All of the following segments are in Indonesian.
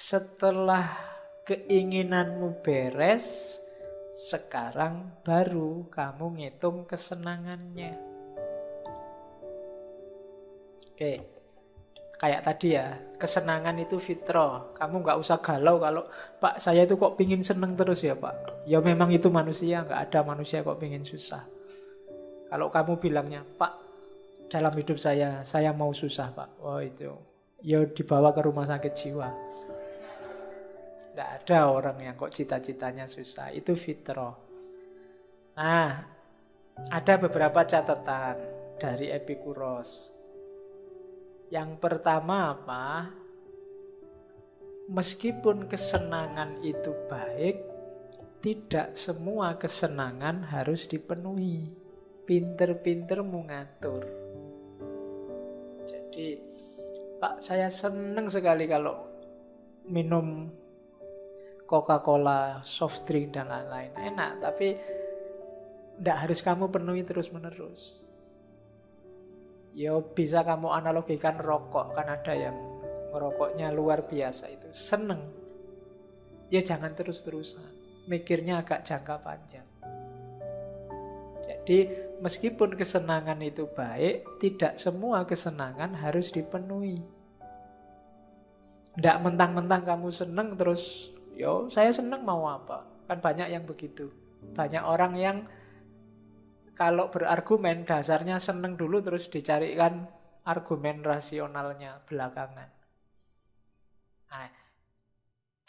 Setelah keinginanmu beres, sekarang baru kamu ngitung kesenangannya. Oke, kayak tadi ya, kesenangan itu fitrah. Kamu nggak usah galau kalau, Pak saya itu kok pingin seneng terus ya Pak. Ya memang itu manusia, nggak ada manusia kok pingin susah. Kalau kamu bilangnya, Pak dalam hidup saya mau susah Pak. Oh itu, ya dibawa ke rumah sakit jiwa. Nggak ada orang yang kok cita-citanya susah. Itu fitrah. Nah, ada beberapa catatan dari Epikuros. Yang pertama apa? Meskipun kesenangan itu baik, tidak semua kesenangan harus dipenuhi. Pinter-pinter mengatur. Jadi, Pak saya senang sekali kalau minum Coca-Cola, soft drink dan lain-lain. Enak, tapi tidak harus kamu penuhi terus-menerus. Ya bisa kamu analogikan rokok. Kan ada yang ngerokoknya luar biasa itu, seneng. Ya jangan terus-terusan, mikirnya agak jangka panjang. Jadi meskipun kesenangan itu baik, tidak semua kesenangan harus dipenuhi. Tidak mentang-mentang kamu seneng terus, yo saya seneng mau apa. Kan banyak yang begitu. Banyak orang yang kalau berargumen dasarnya seneng dulu terus dicarikan argumen rasionalnya belakangan. Nah,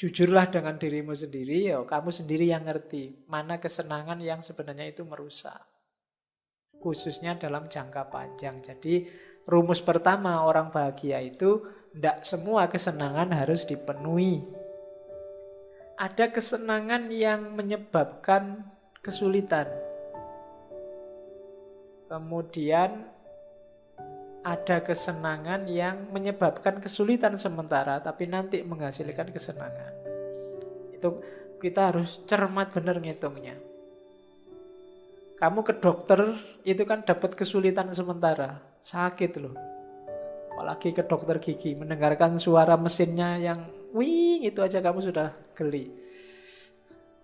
jujurlah dengan dirimu sendiri, ya kamu sendiri yang ngerti mana kesenangan yang sebenarnya itu merusak. Khususnya dalam jangka panjang. Jadi rumus pertama orang bahagia itu tidak semua kesenangan harus dipenuhi. Ada kesenangan yang menyebabkan kesulitan. Kemudian ada kesenangan yang menyebabkan kesulitan sementara tapi nanti menghasilkan kesenangan. Itu kita harus cermat benar ngitungnya. Kamu ke dokter itu kan dapat kesulitan sementara, sakit loh. Apalagi ke dokter gigi, mendengarkan suara mesinnya yang wing itu aja kamu sudah geli.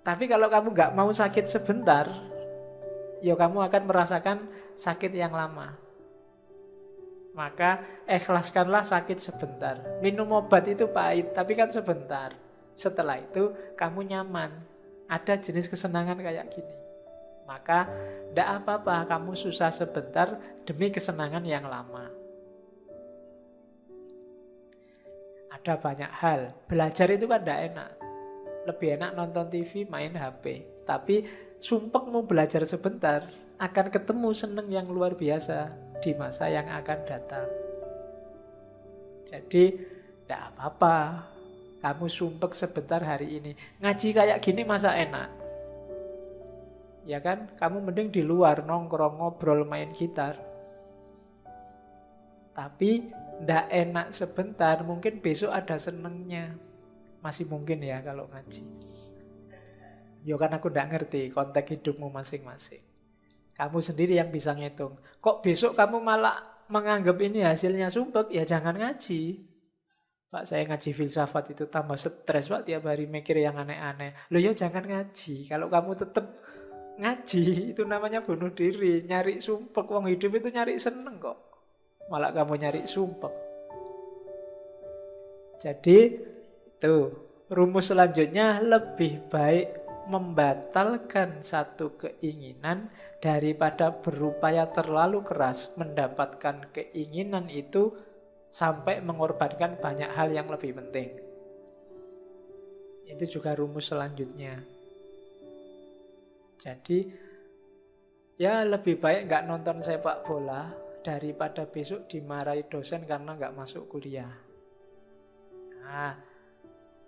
Tapi kalau kamu nggak mau sakit sebentar, ya kamu akan merasakan sakit yang lama. Maka ikhlaskanlah sakit sebentar. Minum obat itu pahit, tapi kan sebentar. Setelah itu kamu nyaman. Ada jenis kesenangan kayak gini. Maka tidak apa-apa kamu susah sebentar demi kesenangan yang lama. Ada banyak hal. Belajar itu kan tidak enak. Lebih enak nonton TV, main HP. Tapi sumpek mau belajar sebentar, akan ketemu seneng yang luar biasa di masa yang akan datang. Jadi tidak apa-apa kamu sumpek sebentar hari ini. Ngaji kayak gini masa enak? Ya kan? Kamu mending di luar nongkrong, ngobrol, main gitar. Tapi tidak enak sebentar, mungkin besok ada senengnya. Masih mungkin ya kalau ngaji. Ya kan aku tidak ngerti konteks hidupmu masing-masing. Kamu sendiri yang bisa ngitung. Kok besok kamu malah menganggap ini hasilnya sumpek? Ya jangan ngaji. Pak saya ngaji filsafat itu tambah stres Pak, tiap hari mikir yang aneh-aneh. Loh ya jangan ngaji. Kalau kamu tetap ngaji itu namanya bunuh diri. Nyari sumpek, wong hidup itu nyari seneng kok. Malah kamu nyari sumpek. Jadi itu rumus selanjutnya, lebih baik membatalkan satu keinginan daripada berupaya terlalu keras mendapatkan keinginan itu sampai mengorbankan banyak hal yang lebih penting. Itu juga rumus selanjutnya. Jadi ya lebih baik nggak nonton sepak bola daripada besok dimarahi dosen karena nggak masuk kuliah. Nah,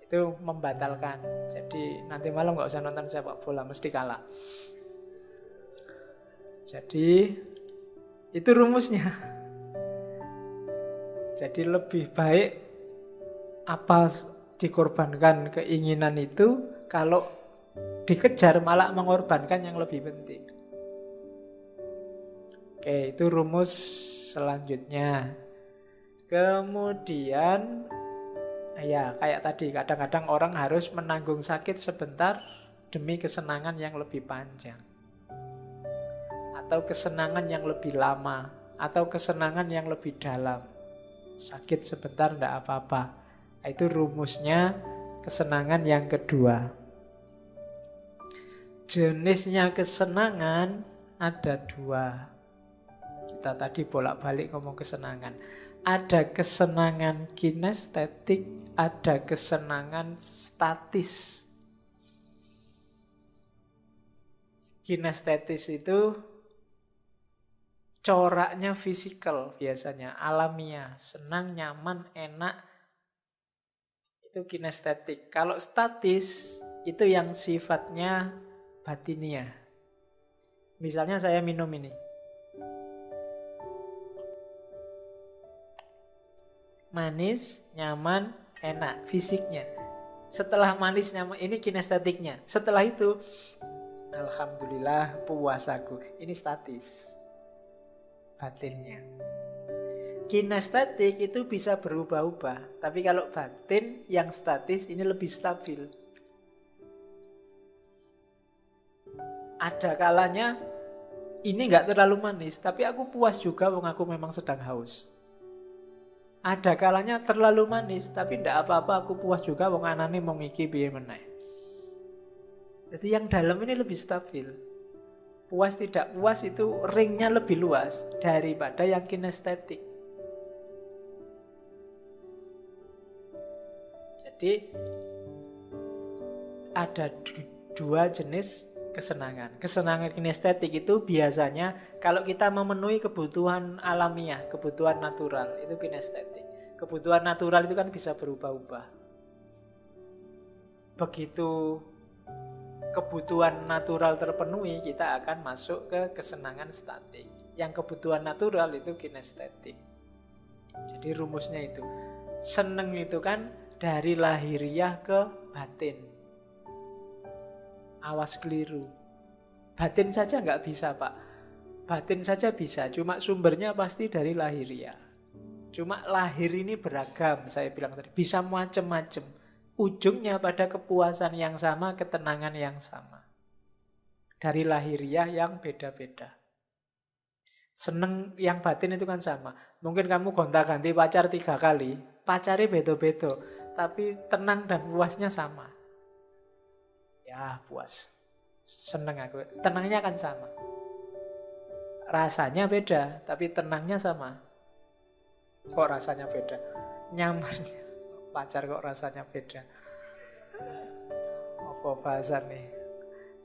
itu membatalkan. Jadi nanti malam nggak usah nonton sepak bola, mesti kalah. Jadi itu rumusnya. Jadi lebih baik apa dikorbankan keinginan itu, kalau dikejar malah mengorbankan yang lebih penting. Oke, itu rumus selanjutnya. Kemudian Ya, kayak tadi, kadang-kadang orang harus menanggung sakit sebentar demi kesenangan yang lebih panjang. Atau kesenangan yang lebih lama. Atau kesenangan yang lebih dalam. Sakit sebentar tidak apa-apa. Itu rumusnya kesenangan yang kedua. Jenisnya kesenangan ada dua. Kita tadi bolak-balik ngomong kesenangan. Ada kesenangan kinestetik, ada kesenangan statis. Kinestetis itu coraknya fisikal biasanya, alamiah, senang, nyaman, enak. Itu kinestetik. Kalau statis itu yang sifatnya batiniah. Misalnya saya minum ini. Manis, nyaman, enak fisiknya. Setelah manis, nyaman, ini kinestetiknya. Setelah itu, alhamdulillah puasaku. Ini statis, batinnya. Kinestetik itu bisa berubah-ubah. Tapi kalau batin yang statis ini lebih stabil. Ada kalanya ini nggak terlalu manis, tapi aku puas juga wong aku memang sedang haus. Ada kalanya terlalu manis, tapi tidak apa-apa, aku puas juga wong anane mau ngiki piye meneh. Jadi yang dalam ini lebih stabil. Puas tidak puas itu ringnya lebih luas daripada yang kinestetik. Jadi ada dua jenis kesenangan. Kesenangan kinestetik itu biasanya kalau kita memenuhi kebutuhan alamiah, kebutuhan natural, itu kinestetik. Kebutuhan natural itu kan bisa berubah-ubah. Begitu kebutuhan natural terpenuhi, kita akan masuk ke kesenangan statik. Yang kebutuhan natural itu kinestetik. Jadi rumusnya itu. Seneng itu kan dari lahiriah ke batin. Awas keliru. Batin saja nggak bisa, Pak. Batin saja bisa, cuma sumbernya pasti dari lahiriah. Cuma lahir ini beragam, saya bilang tadi. Bisa macam-macam. Ujungnya pada kepuasan yang sama, ketenangan yang sama. Dari lahiriah yang beda-beda. Seneng yang batin itu kan sama. Mungkin kamu gonta-ganti pacar 3 kali, pacarnya beda-beda, tapi tenang dan puasnya sama. Ya puas, seneng aku, tenangnya kan sama. Rasanya beda, tapi tenangnya sama. Kok rasanya beda? Nyamannya pacar kok rasanya beda. Apa bahasan nih?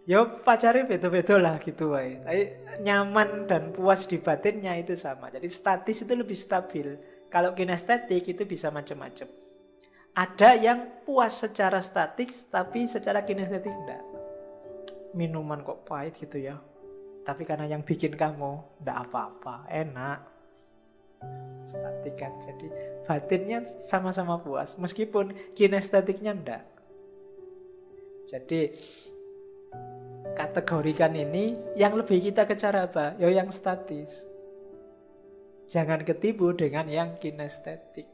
Ya pacarnya beda-beda lah gitu wae. Tapi nyaman dan puas di batinnya itu sama. Jadi statis itu lebih stabil. Kalau kinestetik itu bisa macam-macam. Ada yang puas secara statik, tapi secara kinestetik enggak. Minuman kok pahit gitu ya. Tapi karena yang bikin kamu enggak apa-apa, enak. Statik kan. Jadi batinnya sama-sama puas, meskipun kinestetiknya enggak. Jadi kategorikan ini yang lebih kita kejar apa? Ya yang statis. Jangan ketipu dengan yang kinestetik.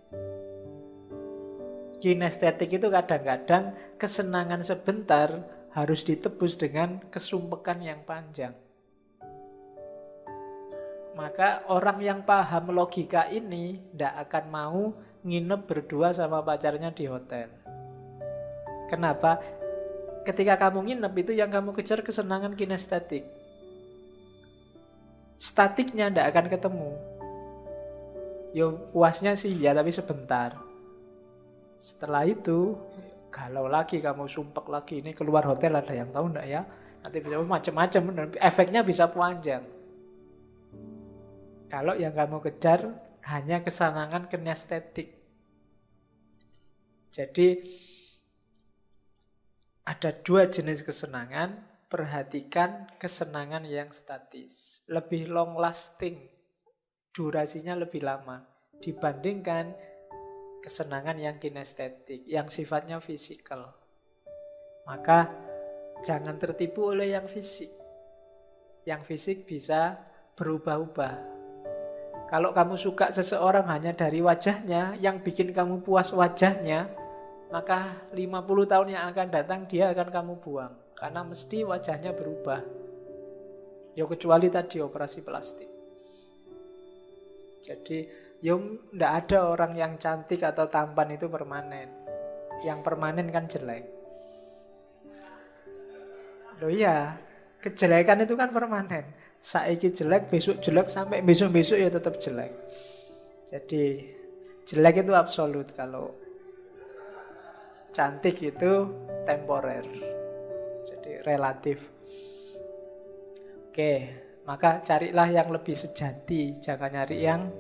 Kinestetik itu kadang-kadang kesenangan sebentar harus ditebus dengan kesumpekan yang panjang. Maka orang yang paham logika ini tidak akan mau nginep berdua sama pacarnya di hotel. Kenapa? Ketika kamu nginep itu yang kamu kejar kesenangan kinestetik. Statiknya tidak akan ketemu. Yo puasnya sih ya tapi sebentar. Setelah itu, galau lagi kamu, sumpek lagi. Ini keluar hotel ada yang tahu enggak ya? Nanti bisa macam-macam, efeknya bisa panjang. Kalau yang kamu kejar hanya kesenangan kinestetik. Jadi ada dua jenis kesenangan. Perhatikan kesenangan yang statis, lebih long lasting, durasinya lebih lama dibandingkan kesenangan yang kinestetik, yang sifatnya fisikal. Maka jangan tertipu oleh yang fisik. Yang fisik bisa berubah-ubah. Kalau kamu suka seseorang hanya dari wajahnya, yang bikin kamu puas wajahnya, maka 50 tahun yang akan datang dia akan kamu buang. Karena mesti wajahnya berubah. Ya kecuali tadi operasi plastik. Jadi tidak ada orang yang cantik atau tampan itu permanen. Yang permanen kan jelek. Loh iya, kejelekan itu kan permanen. Saiki jelek, besok jelek, sampai besok-besok ya tetap jelek. Jadi jelek itu absolut, kalau cantik itu temporer. Jadi relatif. Oke, maka carilah yang lebih sejati, jangan nyari yang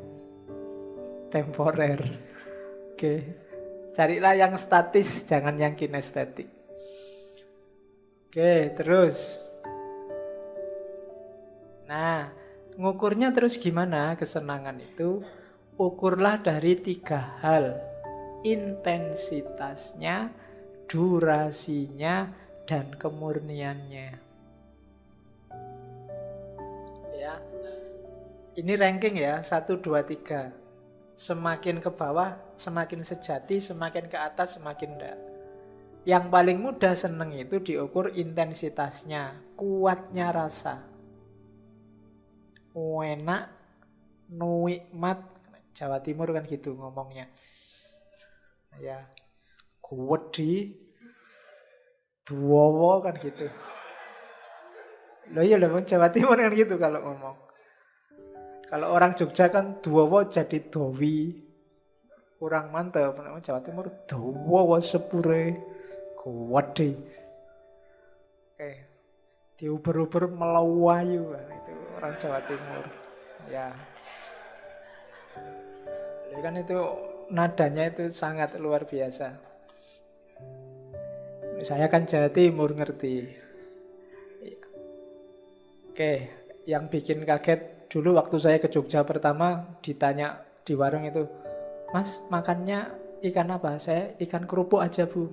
temporer. Oke, carilah yang statis, jangan yang kinestetik. Oke, terus. Nah, ngukurnya terus gimana kesenangan itu? Ukurlah dari 3 hal. Intensitasnya, durasinya, dan kemurniannya. Ya. Ini ranking ya, 1, 2, 3. Semakin ke bawah, semakin sejati, semakin ke atas, semakin enggak. Yang paling mudah seneng itu diukur intensitasnya, kuatnya rasa. Enak, nikmat, Jawa Timur kan gitu ngomongnya. Ya, kuwedi, duwowo kan gitu. Loh iya loh, Jawa Timur kan gitu kalau ngomong. Kalau orang Jogja kan duwowo jadi dowi. Kurang mantap. Jawa Timur duwowo sepure, kuwedi. Oke. Diuber-uber melawayu, itu orang Jawa Timur. Ya. Jadi kan itu nadanya itu sangat luar biasa. Saya kan Jawa Timur ngerti. Oke, yang bikin kaget dulu waktu saya ke Jogja pertama ditanya di warung itu, "Mas, makannya ikan apa?" "Saya ikan kerupuk aja, Bu."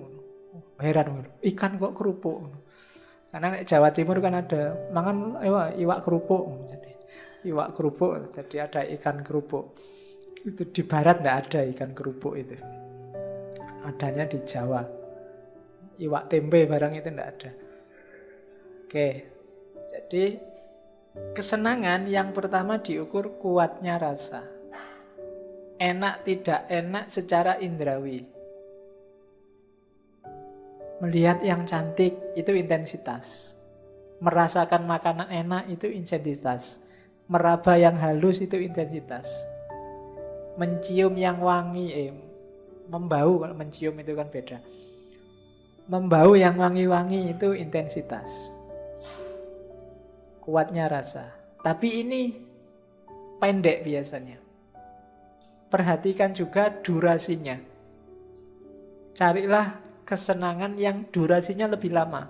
Heran, ikan kok kerupuk? Karena Jawa Timur kan ada mangan iwak kerupuk. Jadi iwak kerupuk, jadi ada ikan kerupuk. Itu di barat enggak ada ikan kerupuk itu. Adanya di Jawa. Iwak tempe barang itu enggak ada. Oke. Jadi kesenangan yang pertama diukur kuatnya rasa. Enak tidak enak secara indrawi. Melihat yang cantik itu intensitas. Merasakan makanan enak itu intensitas. Meraba yang halus itu intensitas. Mencium yang wangi, membau, kalau mencium itu kan beda. Membau yang wangi-wangi itu intensitas. Kuatnya rasa. Tapi ini pendek biasanya. Perhatikan juga durasinya. Carilah kesenangan yang durasinya lebih lama.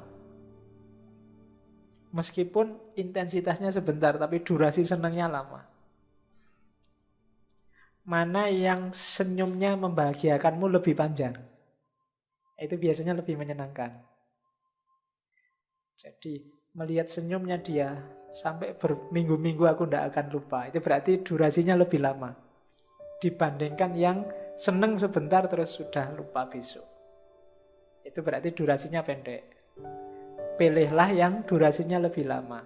Meskipun intensitasnya sebentar, tapi durasi senangnya lama. Mana yang senyumnya membahagiakanmu lebih panjang. Itu biasanya lebih menyenangkan. Jadi melihat senyumnya dia sampai berminggu-minggu aku tidak akan lupa. Itu berarti durasinya lebih lama dibandingkan yang seneng sebentar terus sudah lupa besok. Itu berarti durasinya pendek. Pilihlah yang durasinya lebih lama.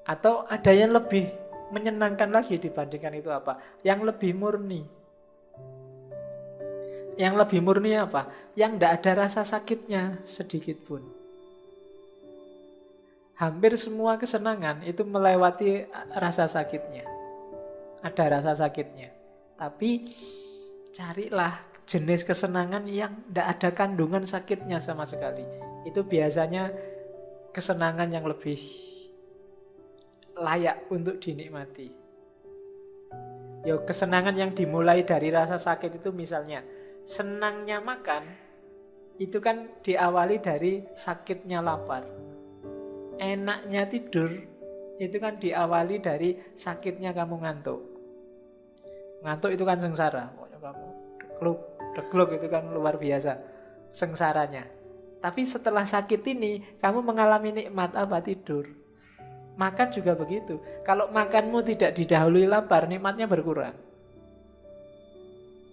Atau ada yang lebih menyenangkan lagi dibandingkan itu apa? Yang lebih murni. Yang lebih murni apa? Yang tidak ada rasa sakitnya sedikit pun. Hampir semua kesenangan itu melewati rasa sakitnya. Ada rasa sakitnya. Tapi carilah jenis kesenangan yang tidak ada kandungan sakitnya sama sekali. Itu biasanya kesenangan yang lebih layak untuk dinikmati. Ya, kesenangan yang dimulai dari rasa sakit itu misalnya senangnya makan, itu kan diawali dari sakitnya lapar. Enaknya tidur, itu kan diawali dari sakitnya kamu ngantuk. Ngantuk itu kan sengsara. Pokoknya kamu degluk itu kan luar biasa sengsaranya. Tapi setelah sakit ini, kamu mengalami nikmat apa? Tidur. Makan juga begitu. Kalau makanmu tidak didahului lapar, nikmatnya berkurang.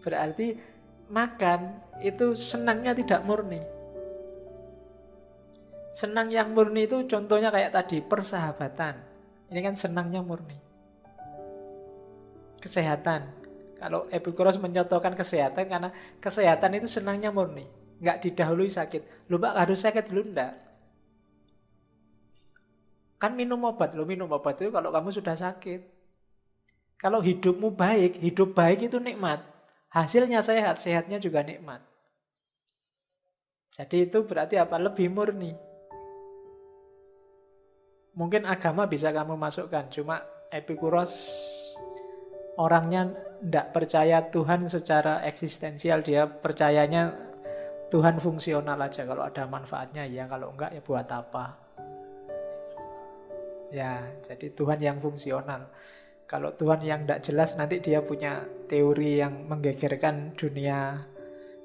Berarti makan itu senangnya tidak murni. Senang yang murni itu contohnya kayak tadi, persahabatan. Ini kan senangnya murni. Kesehatan. Kalau Epikuros mencontohkan kesehatan, karena kesehatan itu senangnya murni. Nggak didahului sakit. Lu Pak harus sakit dulu, enggak. Kan minum obat. Lu minum obat itu kalau kamu sudah sakit. Kalau hidupmu baik, hidup baik itu nikmat. Hasilnya sehat, sehatnya juga nikmat. Jadi itu berarti apa? Lebih murni. Mungkin agama bisa kamu masukkan, cuma Epikuros orangnya tidak percaya Tuhan secara eksistensial. Dia percayanya Tuhan fungsional aja. Kalau ada manfaatnya ya, kalau enggak ya buat apa. Ya, jadi Tuhan yang fungsional. Kalau Tuhan yang tidak jelas, nanti dia punya teori yang menggegerkan dunia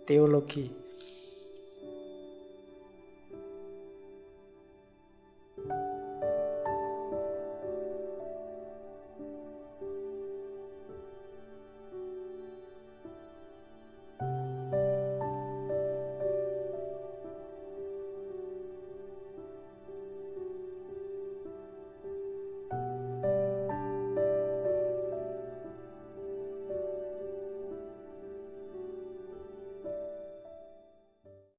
teologi.